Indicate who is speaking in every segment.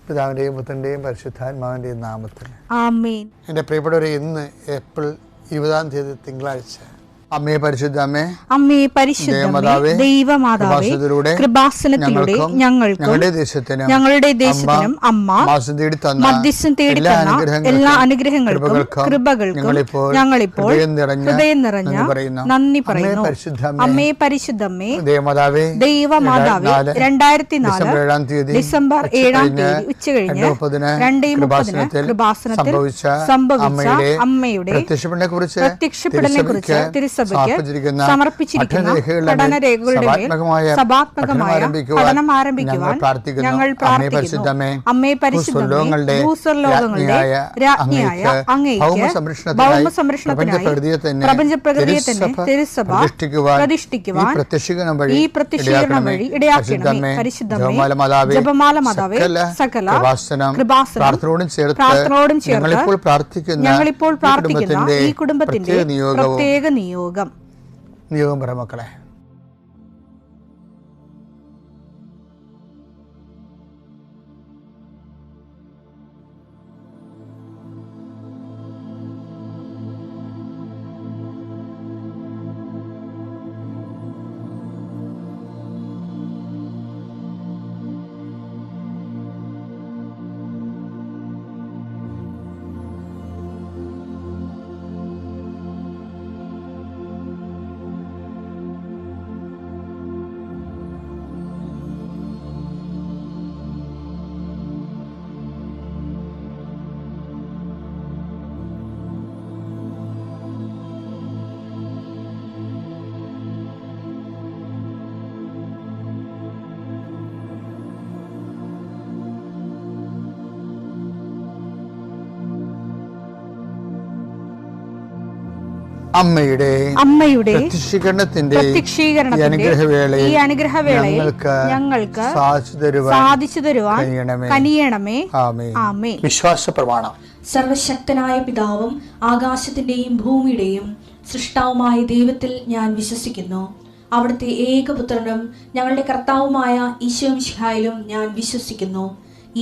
Speaker 1: പിതാവിൻ്റെയും പുത്രൻ്റെയും പരിശുദ്ധാത്മാവിൻ്റെയും നാമത്തിൽ
Speaker 2: ആമേൻ.
Speaker 1: എൻ്റെ പ്രിയപ്പെട്ടവരെ, ഇന്ന് ഏപ്രിൽ 20 തിങ്കളാഴ്ച. അമ്മേ പരിശുദ്ധ അമ്മേ,
Speaker 2: അമ്മേ പരിശുദ്ധമേ, ദൈവമാതാവേ, കൃപാസനത്തിലൂടെ ഞങ്ങളുടെ ദേശത്തിനും അമ്മ മധ്യസ്ഥം തേടി തന്ന എല്ലാ അനുഗ്രഹങ്ങൾക്കും കൃപകൾക്കും ഞങ്ങളിപ്പോൾ ഹൃദയം നിറഞ്ഞ നന്ദി പറയുന്നു. അമ്മേ പരിശുദ്ധമേ, ദൈവമാതാവേ, 2004 ഡിസംബർ 7 ഉച്ചകഴിഞ്ഞ് 2:30 കൃപാസനത്തിൽ സംഭവിച്ച അമ്മയുടെ പ്രത്യക്ഷപ്പെടലിനെ കുറിച്ച് സമർപ്പിച്ചിരിക്കുന്ന പഠനരേഖകളുടെ മേൽ സഭാത്മകമായ പഠനം ആരംഭിക്കുവാൻ ഞങ്ങൾ പ്രാർത്ഥിക്കുന്നു. അമ്മേ പരിശുദ്ധമേ, ഭൂസ്വർലോകങ്ങളുടെ രാജ്ഞിയായ അങ്ങേയ്ക്ക് ഭൗമസംരക്ഷണത്തിനായി പ്രപഞ്ചപ്രകൃതിയെ തന്നെ തിരുസഭ പ്രതിഷ്ഠിക്കുവാൻ ഈ പ്രത്യക്ഷീകരണം വഴി ഇടയാക്കണമേ. പരിശുദ്ധമേ, ജപമാല മാതാവേ, സകല കൃപാസനം പ്രാർത്ഥനയോടും ചേർത്ത് ഞങ്ങളിപ്പോൾ പ്രാർത്ഥിക്കുന്ന ഈ കുടുംബത്തിന്റെ പ്രത്യേക നിയോഗം
Speaker 1: പറ മക്കളെ. അമ്മയുടെ പ്രത്യക്ഷീകരണത്തിന്റെ ഈ അനുഗ്രഹവേളയിൽ ഞങ്ങൾക്ക് സാധിച്ചു തരുവാൻ കനിയണമേ. ആമേൻ. വിശ്വാസ പ്രമാണം.
Speaker 3: സർവശക്തനായ പിതാവും ആകാശത്തിന്റെയും ഭൂമിയുടെയും സൃഷ്ടാവുമായ ദൈവത്തിൽ ഞാൻ വിശ്വസിക്കുന്നു. അവിടുത്തെ ഏകപുത്രനും ഞങ്ങളുടെ കർത്താവുമായ ഈശോമിശിഹായിലും ഞാൻ വിശ്വസിക്കുന്നു.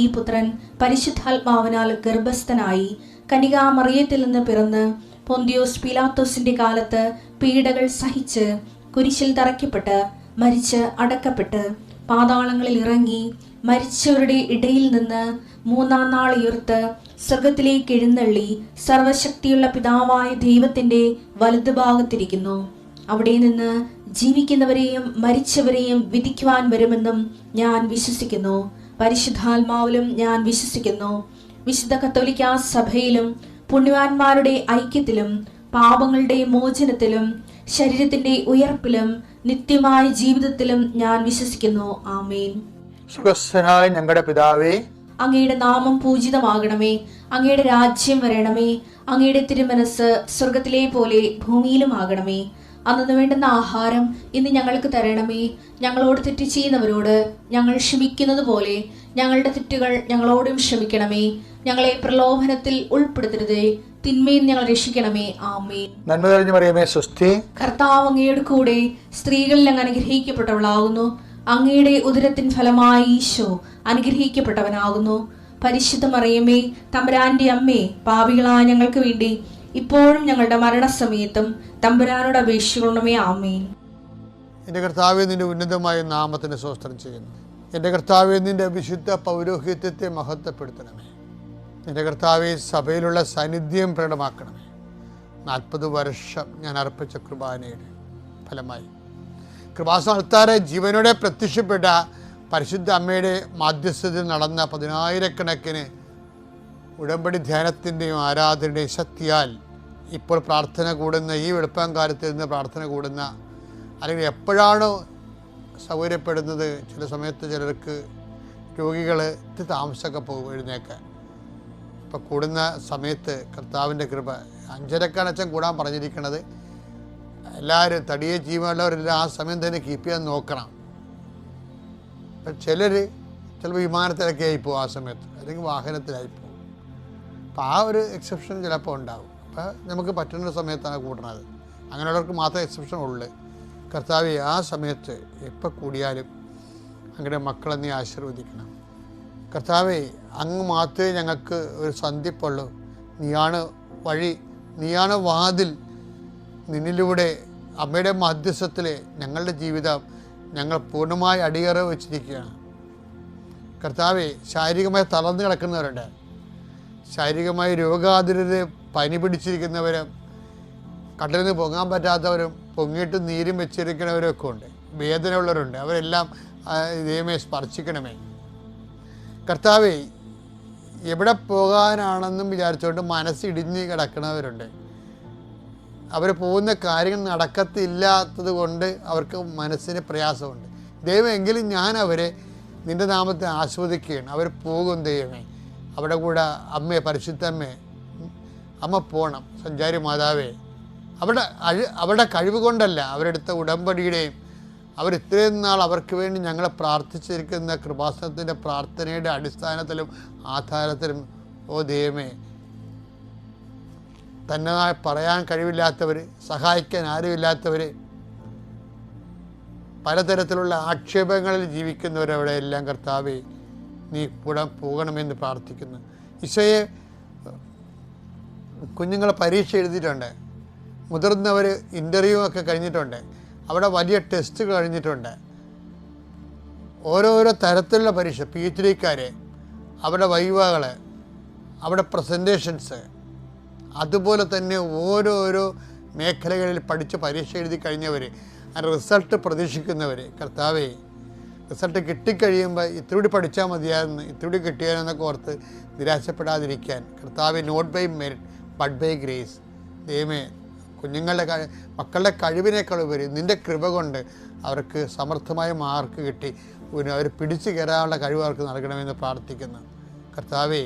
Speaker 3: ഈ പുത്രൻ പരിശുദ്ധാത്മാവിനാൽ ഗർഭസ്ഥനായി കന്യകാമറിയത്തിൽ നിന്ന് പിറന്ന് പൊന്തിയോസ് പീലാത്തോസിന്റെ കാലത്ത് പീഡകൾ സഹിച്ച് കുരിശിൽ തറയ്ക്കപ്പെട്ട് മരിച്ച് അടക്കപ്പെട്ട് പാതാളങ്ങളിൽ ഇറങ്ങി മരിച്ചവരുടെ ഇടയിൽ നിന്ന് 3-ാം നാൾ ഉയർത്ത് സ്വർഗത്തിലേക്ക് എഴുന്നള്ളി സർവശക്തിയുള്ള പിതാവായ ദൈവത്തിന്റെ വലതുഭാഗത്തിരിക്കുന്നു. അവിടെ നിന്ന് ജീവിക്കുന്നവരെയും മരിച്ചവരെയും വിധിക്കുവാൻ വരുമെന്നും ഞാൻ വിശ്വസിക്കുന്നു. പരിശുദ്ധാത്മാവിലും ഞാൻ വിശ്വസിക്കുന്നു. വിശുദ്ധ കത്തോലിക്കാ സഭയിലും പുണ്യവാന്മാരുടെ ഐക്യത്തിലും പാപങ്ങളുടെ മോചനത്തിലും ശരീരത്തിന്റെ ഉയർപ്പിലും നിത്യമായ ജീവിതത്തിലും ഞാൻ വിശ്വസിക്കുന്നു. ആമേൻ.
Speaker 1: സുഖസ്ഥനായ ഞങ്ങളുടെ പിതാവേ,
Speaker 3: അങ്ങയുടെ നാമം പൂജിതമാകണമേ. അങ്ങയുടെ രാജ്യം വരണമേ. അങ്ങയുടെ തിരുമനസ് സ്വർഗത്തിലെ പോലെ ഭൂമിയിലും ആകണമേ. അന്നു വേണ്ടുന്ന ആഹാരം ഇന്ന് ഞങ്ങൾക്ക് തരണമേ. ഞങ്ങളോട് തെറ്റ് ചെയ്യുന്നവരോട് ഞങ്ങൾ ക്ഷമിക്കുന്നത് പോലെ ഞങ്ങളുടെ തെറ്റുകൾ ഞങ്ങളോടും ക്ഷമിക്കണമേ. ഞങ്ങളെ പ്രലോഭനത്തിൽ ഉൾപ്പെടുത്തരുതേ, തിന്മയിൽ ഞങ്ങൾ രക്ഷിക്കണമേ. ആമേൻ.
Speaker 1: നന്മ നിറഞ്ഞ മറിയമേ, സ്വസ്തി.
Speaker 3: കർത്താവ് അങ്ങയുടെ കൂടെ സ്ത്രീകളിൽ അങ്ങ് അനുഗ്രഹിക്കപ്പെട്ടവളാകുന്നു. അങ്ങയുടെ ഉദരത്തിൻ ഫലമായി ഈശോ അനുഗ്രഹിക്കപ്പെട്ടവനാകുന്നു. പരിശുദ്ധ മറിയമേ, തമ്പുരാന്റെ അമ്മേ, പാപികളായ ഞങ്ങൾക്ക് വേണ്ടി ഇപ്പോഴും ഞങ്ങളുടെ മരണസമയത്തും തമ്പുരാനോട് അപേക്ഷിക്കണമേ. ആമേൻ.
Speaker 1: എൻ്റെ കർത്താവേ, നിന്റെ ഉന്നതമായ നാമത്തിന് സ്തോത്രം ചെയ്യുന്നു. എൻ്റെ കർത്താവേ, നിന്റെ വിശുദ്ധ പൗരോഹിത്യത്തെ മഹത്വപ്പെടുത്തണമേ. എൻ്റെ കർത്താവേ, സഭയിലുള്ള സാന്നിധ്യം പ്രകടമാക്കണമേ. 40 വർഷം ഞാൻ അർപ്പിച്ച കുർബാനയുടെ ഫലമായി കൃപാസനത്താറെ ജീവനോടെ പ്രത്യക്ഷപ്പെട്ട പരിശുദ്ധ അമ്മയുടെ മാധ്യസ്ഥതയിൽ നടന്ന 10,000-കണക്കിന് ഉടമ്പടി ധ്യാനത്തിൻ്റെയും ആരാധനയുടെയും ശക്തിയാൽ ഇപ്പോൾ പ്രാർത്ഥന കൂടുന്ന ഈ വെളുപ്പാങ്കാലത്ത് നിന്ന് പ്രാർത്ഥന കൂടുന്ന, അല്ലെങ്കിൽ എപ്പോഴാണോ സൗകര്യപ്പെടുന്നത്, ചില സമയത്ത് ചിലർക്ക് രോഗികൾ താമസമൊക്കെ പോകും എഴുന്നേക്കാൻ. ഇപ്പോൾ കൂടുന്ന സമയത്ത് കർത്താവിൻ്റെ കൃപ 5:30 കൂടാൻ പറഞ്ഞിരിക്കുന്നത്. എല്ലാവരും തടിയെ ജീവനുള്ളവരെല്ലാം ആ സമയം തന്നെ കീപ്പ് ചെയ്യാൻ നോക്കണം. ഇപ്പം ചിലപ്പോൾ വിമാനത്തിലൊക്കെ ആയിപ്പോവും ആ സമയത്ത്, അല്ലെങ്കിൽ വാഹനത്തിലായിപ്പോവും. അപ്പോൾ ആ ഒരു എക്സെപ്ഷൻ ചിലപ്പോൾ ഉണ്ടാകും. അപ്പോൾ നമുക്ക് പറ്റുന്ന സമയത്താണ് കൂടണത്. അങ്ങനെയുള്ളവർക്ക് മാത്രമേ എക്സെപ്ഷൻ ഉള്ളൂ. കർത്താവെ, ആ സമയത്ത് എപ്പോൾ കൂടിയാലും അങ്ങനെ മക്കളെ നീ ആശീർവദിക്കണം. കർത്താവേ, അങ്ങ് മാത്രമേ ഞങ്ങൾക്ക് ഒരു സന്ധിപ്പുള്ളൂ. നീയാണ് വഴി, നീയാണ് വാതിൽ. നിന്നിലൂടെ അമ്മയുടെ മധ്യസ്ഥത്തിൽ ഞങ്ങളുടെ ജീവിതം ഞങ്ങൾ പൂർണ്ണമായി അടിയറ വെച്ചിരിക്കുകയാണ്. കർത്താവേ, ശാരീരികമായി തളർന്നു കിടക്കുന്നവരുണ്ട്, ശാരീരികമായി രോഗാതുരത പനി പിടിച്ചിരിക്കുന്നവരും, കടലിൽ നിന്ന് പൊങ്ങാൻ പറ്റാത്തവരും, പൊങ്ങിയിട്ട് നീരും വെച്ചിരിക്കുന്നവരൊക്കെ ഉണ്ട്, വേദന ഉള്ളവരുണ്ട്. അവരെല്ലാം ദൈവമേ സ്പർശിക്കണമേ. കർത്താവേ, എവിടെ പോകാനാണെന്നും വിചാരിച്ചുകൊണ്ട് മനസ്സിടിഞ്ഞ് കിടക്കുന്നവരുണ്ട്. അവർ പോകുന്ന കാര്യങ്ങൾ നടക്കത്തില്ലാത്തത് കൊണ്ട് അവർക്ക് മനസ്സിന് പ്രയാസമുണ്ട്. ദൈവമെങ്കിലും ഞാൻ അവരെ നിൻ്റെ നാമത്തെ ആസ്വദിക്കുകയാണ്. അവർ പോകും ദൈവമേ. അവിടെ കൂടെ അമ്മേ, പരിശുദ്ധമ്മേ, അമ്മ പോകണം. സഞ്ചാരി മാതാവേ, അവരുടെ കഴിവ് കൊണ്ടല്ല, അവരെടുത്ത ഉടമ്പടിയുടെയും അവർ ഇത്രയും നാൾ അവർക്ക് വേണ്ടി ഞങ്ങളെ പ്രാർത്ഥിച്ചിരിക്കുന്ന കൃപാസനത്തിൻ്റെ പ്രാർത്ഥനയുടെ അടിസ്ഥാനത്തിലും ആധാരത്തിലും ഓ ദൈവമേ, തന്നെ പറയാൻ കഴിവില്ലാത്തവർ, സഹായിക്കാൻ ആരുമില്ലാത്തവർ, പലതരത്തിലുള്ള ആക്ഷേപങ്ങളിൽ ജീവിക്കുന്നവരവിടെ എല്ലാം കർത്താവേ നീ കൂടെ പോകണമെന്ന് പ്രാർത്ഥിക്കുന്നു. ഈശോയെ, കുഞ്ഞുങ്ങൾ പരീക്ഷ എഴുതിയിട്ടുണ്ട്, മുതിർന്നവർ ഇൻ്റർവ്യൂ ഒക്കെ കഴിഞ്ഞിട്ടുണ്ട്, അവിടെ വലിയ ടെസ്റ്റ് കഴിഞ്ഞിട്ടുണ്ട്, ഓരോരോ തരത്തിലുള്ള പരീക്ഷ, PhD-ക്കാർ, അവിടെ വൈവകൾ, അവിടെ പ്രസൻറ്റേഷൻസ്, അതുപോലെ തന്നെ ഓരോരോ മേഖലകളിൽ പഠിച്ച് പരീക്ഷ എഴുതി കഴിഞ്ഞവർ, റിസൾട്ട് പ്രതീക്ഷിക്കുന്നവർ, കർത്താവേ റിസൾട്ട് കിട്ടിക്കഴിയുമ്പോൾ ഇത്തിരി പഠിച്ചാൽ മതിയായിരുന്നു, ഇത്തിരി കിട്ടിയാലെന്നൊക്കെ ഓർത്ത് നിരാശപ്പെടാതിരിക്കാൻ കർത്താവേ, not by merit but by grace. ദൈവമേ, കുഞ്ഞുങ്ങളുടെ മക്കളുടെ കഴിവിനേക്കാൾ ഉപരി നിൻ്റെ കൃപ കൊണ്ട് അവർക്ക് സമർത്ഥമായ മാർക്ക് കിട്ടി അവർ പിടിച്ചു കയറാനുള്ള കഴിവ് അവർക്ക് നൽകണമെന്ന് പ്രാർത്ഥിക്കുന്നു. കർത്താവേ,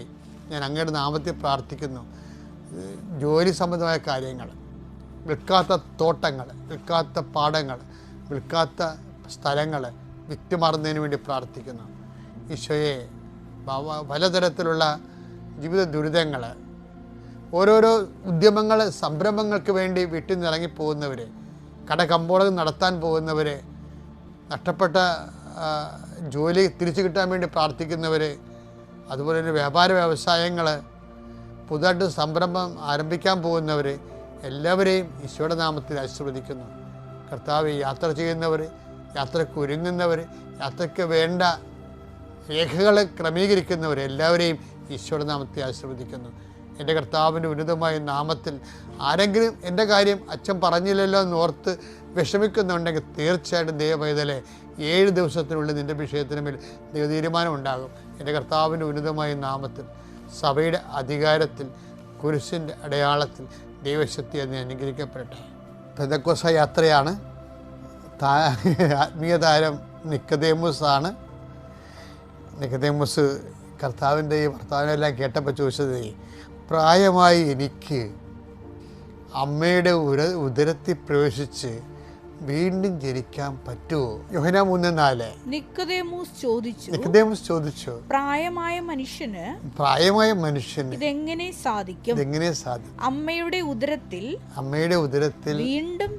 Speaker 1: ഞാൻ അങ്ങയുടെ നാമത്തിൽ പ്രാർത്ഥിക്കുന്നു. ജോലി സംബന്ധമായ കാര്യങ്ങൾ, വിൽക്കാത്ത തോട്ടങ്ങൾ, വിൽക്കാത്ത പാടങ്ങൾ, വിൽക്കാത്ത സ്ഥലങ്ങൾ വിറ്റുമാറുന്നതിന് വേണ്ടി പ്രാർത്ഥിക്കുന്നു. ഈശോയെ, പലതരത്തിലുള്ള ജീവിത ദുരിതങ്ങൾ, ഓരോരോ ഉദ്യമങ്ങൾ, സംരംഭങ്ങൾക്ക് വേണ്ടി വീട്ടിൽ നിന്ന് ഇറങ്ങിപ്പോകുന്നവർ, കടകമ്പോളം നടത്താൻ പോകുന്നവർ, നഷ്ടപ്പെട്ട ജോലി തിരിച്ചു കിട്ടാൻ വേണ്ടി പ്രാർത്ഥിക്കുന്നവർ, അതുപോലെ തന്നെ വ്യാപാര വ്യവസായങ്ങൾ, പുതുതായിട്ട് സംരംഭം ആരംഭിക്കാൻ പോകുന്നവർ എല്ലാവരെയും ഈശോയുടെ നാമത്തിൽ ആശീർവദിക്കുന്നു. കർത്താവ്, യാത്ര ചെയ്യുന്നവർ, യാത്രയ്ക്ക് ഒരുങ്ങുന്നവർ, യാത്രയ്ക്ക് വേണ്ട രേഖകൾ ക്രമീകരിക്കുന്നവർ എല്ലാവരെയും ഈശോയുടെ നാമത്തിൽ ആശീർവദിക്കുന്നു. എൻ്റെ കർത്താവിൻ്റെ ഉന്നതമായ നാമത്തിൽ ആരെങ്കിലും എൻ്റെ കാര്യം അച്ഛൻ പറഞ്ഞില്ലല്ലോ എന്നോർത്ത് വിഷമിക്കുന്നുണ്ടെങ്കിൽ തീർച്ചയായിട്ടും ദൈവപൈതലെ 7 ദിവസത്തിനുള്ളിൽ നിൻ്റെ വിഷയത്തിന് മേൽ തീരുമാനം ഉണ്ടാകും. എൻ്റെ കർത്താവിൻ്റെ ഉന്നതമായ നാമത്തിൽ, സഭയുടെ അധികാരത്തിൽ, കുരിശിൻ്റെ അടയാളത്തിൽ ദൈവശക്തി എന്ന് അനുഗ്രഹിക്കപ്പെടട്ടെ. പെന്തക്കോസ്ത യാത്രയാണ്. ആത്മീയ താരം നിക്കദേമോസാണ്. നിക്കദേമോസ് കർത്താവിൻ്റെയും ഭർത്താവിനെല്ലാം കേട്ടപ്പോൾ ചോദിച്ചത്, പ്രായമായി എനിക്ക് അമ്മയുടെ ഉദരത്തിൽ പ്രവേശിച്ച് വീണ്ടും ജനിക്കാൻ പറ്റുമോ? യോഹന്നാൻ 3:4.
Speaker 2: നിക്കദേമോസ് ചോദിച്ചു, പ്രായമായ മനുഷ്യന് ഇതെങ്ങനെ സാധിക്കും? അമ്മയുടെ ഉദരത്തിൽ വീണ്ടും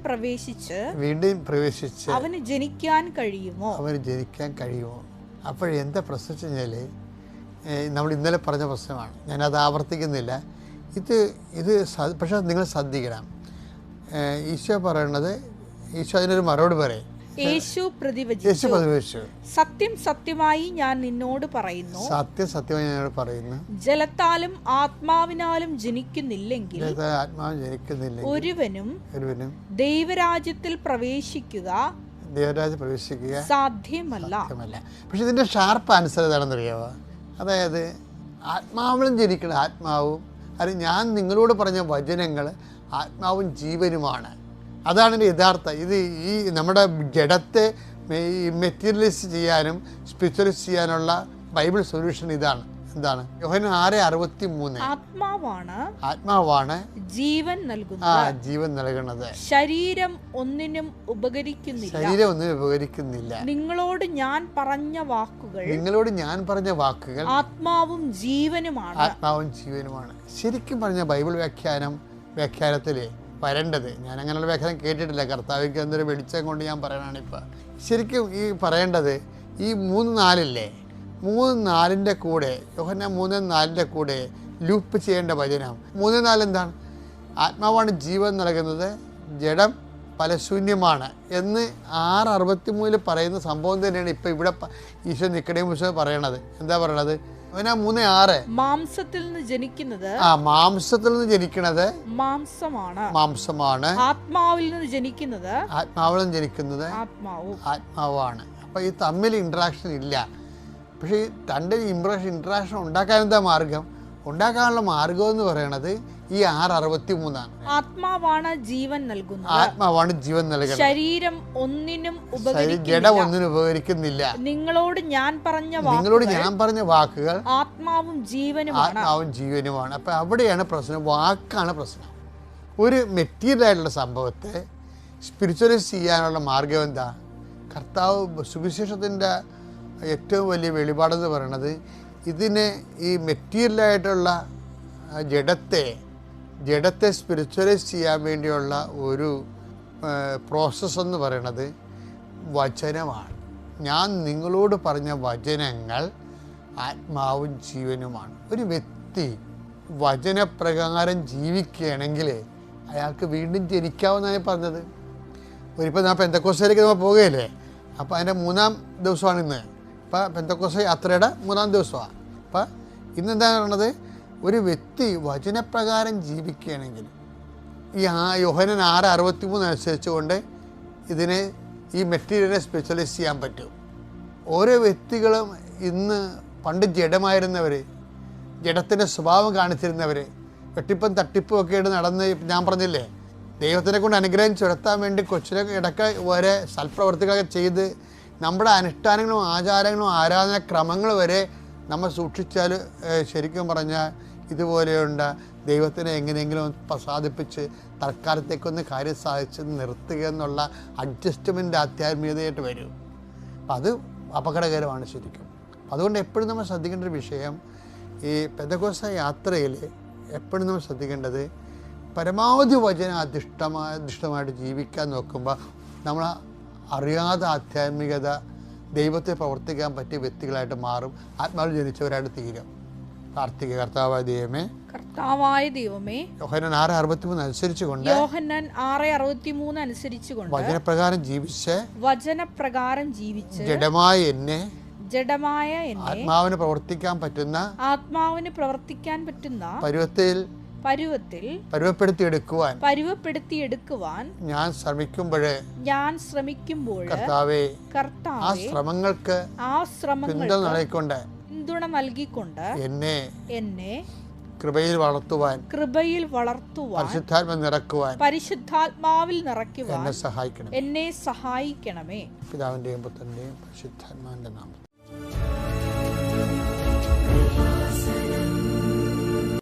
Speaker 2: പ്രവേശിച്ച് അവന് ജനിക്കാൻ കഴിയുമോ?
Speaker 1: അപ്പോഴെന്താ പ്രശ്നം വെച്ച് കഴിഞ്ഞാൽ, നമ്മൾ ഇന്നലെ പറഞ്ഞ പ്രശ്നമാണ്, ഞാനത് ആവർത്തിക്കുന്നില്ല. ഇത് പക്ഷേ നിങ്ങൾ ശ്രദ്ധിക്കണം. ഈശോ പറയണത്, ഈശോ അതിനൊരു മറുപടി പറയും.
Speaker 2: യേശു പ്രതിവചിച്ചു, സത്യം സത്യമായി ഞാൻ നിന്നോട് പറയുന്നു, ജലത്താലും ആത്മാവിനാലും ജനിക്കുന്നില്ലെങ്കിൽ ഒരുവനും ദൈവരാജ്യത്തിൽ പ്രവേശിക്കുക സാധ്യമല്ല.
Speaker 1: പക്ഷെ ഇതിന്റെ ഷാർപ്പ് ആൻസർ ഏതാണെന്നറിയാവോ? അതായത് ആത്മാവിലും ജനിക്കണം, ആത്മാവും അത് ഞാൻ നിങ്ങളോട് പറഞ്ഞ വചനങ്ങൾ ആത്മാവും ജീവനുമാണ്. അതാണ് എൻ്റെ യഥാർത്ഥ. ഇത് ഈ നമ്മുടെ ജഡത്തെ മെറ്റീരിയലൈസ് ചെയ്യാനും സ്പിരിച്വലൈസ് ചെയ്യാനുള്ള ബൈബിൾ സൊല്യൂഷൻ ഇതാണ്. എന്താണ്? യോഹന്നാൻ 6:63. ആത്മാവാണ് ജീവൻ നൽകുന്നത്.
Speaker 2: ശരീരം ഒന്നിനും ഉപകരിക്കുന്നില്ല. നിങ്ങളോട് ഞാൻ പറഞ്ഞ വാക്കുകൾ ആത്മാവും ജീവനുമാണ്.
Speaker 1: ശരിക്കും പറഞ്ഞ ബൈബിൾ വ്യാഖ്യാനത്തിൽ വരേണ്ടത്, ഞാൻ അങ്ങനെയുള്ള വ്യാഖ്യാനം കേട്ടിട്ടില്ല, കർത്താവിക്ക് എന്തൊരു വെളിച്ചം കൊണ്ട് ഞാൻ പറയണാണിപ്പോൾ. ശരിക്കും ഈ പറയേണ്ടത് ഈ 3-4 3:4 കൂടെ, യോഹന്നാൻ 3:4 കൂടെ ലൂപ്പ് ചെയ്യേണ്ട വചനം 3:4 എന്താണ്? ആത്മാവാണ് ജീവൻ നൽകുന്നത്, ജഡം ഫലശൂന്യമാണ് എന്ന് 6:63 പറയുന്ന സംഭവം തന്നെയാണ് ഇപ്പം ഇവിടെ ഈശോ നിക്കോദേമോസിനോട് പറയണത്. എന്താ പറയണത്? യോഹന്നാൻ 3:6
Speaker 2: മാംസത്തിൽ നിന്ന് ജനിക്കുന്നത്
Speaker 1: മാംസത്തിൽ നിന്ന് ജനിക്കുന്നത്
Speaker 2: മാംസമാണ്, ആത്മാവിൽ നിന്ന് ജനിക്കുന്നത്
Speaker 1: ആത്മാവാണ്. അപ്പം ഈ തമ്മിൽ ഇൻട്രാക്ഷൻ ഇല്ല. പക്ഷേ ഈ രണ്ട് ഇൻട്രാക്ഷൻ ഉണ്ടാക്കാൻ എന്താ മാർഗം? ഉണ്ടാക്കാനുള്ള മാർഗം എന്ന് പറയുന്നത് ഈ 6:63
Speaker 2: ആത്മാവാണ് ജീവൻ നൽകുന്നത്, ശരീരം ഒന്നിനും
Speaker 1: ജഡം ഒന്നിനും ഉപകരിക്കുന്നില്ല.
Speaker 2: നിങ്ങളോട് ഞാൻ പറഞ്ഞ വാക്കുകൾ ആത്മാവും ജീവനുമാണ്.
Speaker 1: അപ്പം അവിടെയാണ് പ്രശ്നം, വാക്കാണ് പ്രശ്നം. ഒരു മെറ്റീരിയൽ ആയിട്ടുള്ള സംഭവത്തെ സ്പിരിച്വലൈസ് ചെയ്യാനുള്ള മാർഗം എന്താ? കർത്താവ് സുവിശേഷത്തിൻ്റെ ഏറ്റവും വലിയ വെളിപാടെന്ന് പറയുന്നത് ഇതിനെ, ഈ മെറ്റീരിയലായിട്ടുള്ള ജഡത്തെ സ്പിരിച്വലൈസ് ചെയ്യാൻ വേണ്ടിയുള്ള ഒരു പ്രോസസ്സ് എന്ന് പറയുന്നത് വചനമാണ്. ഞാൻ നിങ്ങളോട് പറഞ്ഞ വചനങ്ങൾ ആത്മാവും ജീവനുമാണ്. ഒരു വ്യക്തി വചനപ്രകാരം ജീവിക്കുകയാണെങ്കിൽ അയാൾക്ക് വീണ്ടും ജനിക്കാമെന്നാണ് പറഞ്ഞത്. ഒരിപ്പോൾ ഞാൻ പെന്തക്കോസ്തയിലേക്ക് നമ്മൾ പോവുകയല്ലേ, അപ്പോൾ അതിൻ്റെ 3-ാം ദിവസമാണ് ഇന്ന്. ഇപ്പോൾ പെന്തക്കോസ്ത യാത്രയുടെ 3-ാം ദിവസമാണ്. അപ്പം ഇന്നെന്താണ് പറയുന്നത്? ഒരു വ്യക്തി വചനപ്രകാരം ജീവിക്കുകയാണെങ്കിൽ ഈ യോഹന്നാൻ 6:63 അനുസരിച്ചുകൊണ്ട് ഇതിനെ, ഈ മെറ്റീരിയലിനെ സ്പെഷ്യലൈസ് ചെയ്യാൻ പറ്റും. ഓരോ വ്യക്തികളും ഇന്ന് പണ്ട് ജഡമായിരുന്നവർ, ജഡത്തിൻ്റെ സ്വഭാവം കാണിച്ചിരുന്നവർ, വെട്ടിപ്പും തട്ടിപ്പും ഒക്കെ ആയിട്ട് നടന്ന്, ഞാൻ പറഞ്ഞില്ലേ, ദൈവത്തിനെ കൊണ്ട് അനുഗ്രഹം ചുരത്താൻ വേണ്ടി കൊച്ചിനെ ഇടയ്ക്ക് വരെ സൽപ്രവർത്തികളൊക്കെ ചെയ്ത് നമ്മുടെ അനുഷ്ഠാനങ്ങളും ആചാരങ്ങളും ആരാധനാക്രമങ്ങൾ വരെ നമ്മൾ സൂക്ഷിച്ചാൽ ശരിക്കും പറഞ്ഞാൽ ഇതുപോലെയുണ്ട ദൈവത്തിനെ എങ്ങനെയെങ്കിലും പ്രസാദിപ്പിച്ച് തൽക്കാലത്തേക്കൊന്ന് കാര്യം സാധിച്ച് നിർത്തുക എന്നുള്ള അഡ്ജസ്റ്റ്മെൻ്റ് ആധ്യാത്മികതയായിട്ട് വരും. അപ്പം അത് അപകടകരമാണ് ശരിക്കും. അതുകൊണ്ട് എപ്പോഴും നമ്മൾ ശ്രദ്ധിക്കേണ്ട ഒരു വിഷയം, ഈ പെന്തക്കോസ്ത യാത്രയിൽ എപ്പോഴും നമ്മൾ ശ്രദ്ധിക്കേണ്ടത് പരമാവധി അധിഷ്ഠമായിട്ട് ജീവിക്കാൻ നോക്കുമ്പോൾ നമ്മൾ അറിയാതെ ആധ്യാത്മികത, ദൈവത്തെ പ്രവർത്തിക്കാൻ പറ്റിയ വ്യക്തികളായിട്ട് മാറും, ആത്മാവിൽ ജനിച്ചവരായിട്ട് തീരും. പ്രാർത്ഥിക. കർത്താവായ ദൈവമേ, യോഹന്നാൻ 6:63 അനുസരിച്ചുകൊണ്ട് വചനപ്രകാരം ജീവിച്ച് ജഡമായ എന്നെ ആത്മാവിന് പ്രവർത്തിക്കാൻ പറ്റുന്ന പരുവപ്പെടുത്തിയെടുക്കുവാൻ ഞാൻ ശ്രമിക്കുമ്പോൾ കർത്താവേ ആ ശ്രമങ്ങൾക്ക് പിന്തുണ നൽകിക്കൊണ്ട് എന്നെ കൃപയിൽ വളർത്തുവാൻ പരിശുദ്ധാത്മാവിൽ നിറയ്ക്കുവാൻ എന്നെ സഹായിക്കണമേ. പിതാവിന്റെയും പുത്രന്റെയും പരിശുദ്ധാത്മാവിന്റെ നാമത്തിൽ.